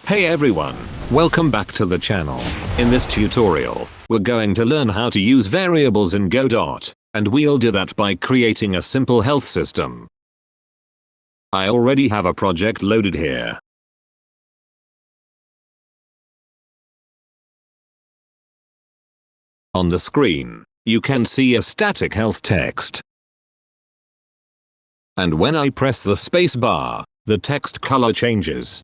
Hey everyone, welcome back to the channel. In this tutorial, we're going to learn how to use variables in Godot, and we'll do that by creating a simple health system. I already have a project loaded here. On the screen, you can see a static health text. And when I press the space bar, the text color changes.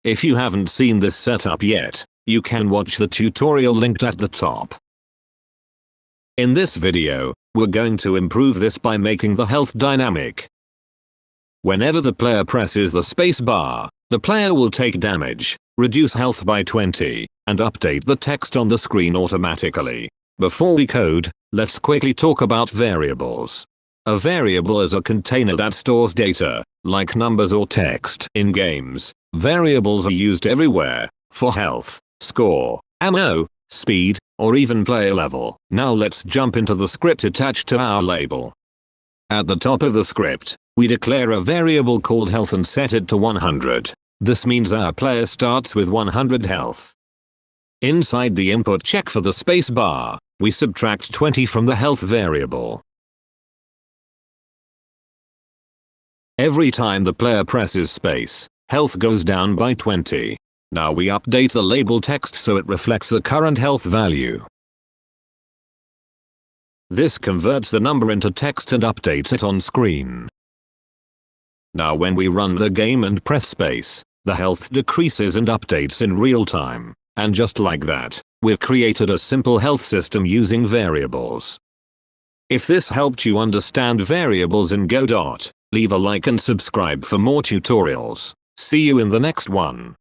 If you haven't seen this setup yet, you can watch the tutorial linked at the top. In this video, we're going to improve this by making the health dynamic. Whenever the player presses the space bar, the player will take damage, reduce health by 20, and update the text on the screen automatically. Before we code, let's quickly talk about variables. A variable is a container that stores data, like numbers or text. In games, variables are used everywhere, for health, score, ammo, speed, or even player level. Now let's jump into the script attached to our label. At the top of the script, we declare a variable called health and set it to 100. This means our player starts with 100 health. Inside the input check for the space bar, we subtract 20 from the health variable. Every time the player presses space, health goes down by 20. Now we update the label text so it reflects the current health value. This converts the number into text and updates it on screen. Now when we run the game and press space, the health decreases and updates in real time. And just like that, we've created a simple health system using variables. If this helped you understand variables in Godot, leave a like and subscribe for more tutorials. See you in the next one.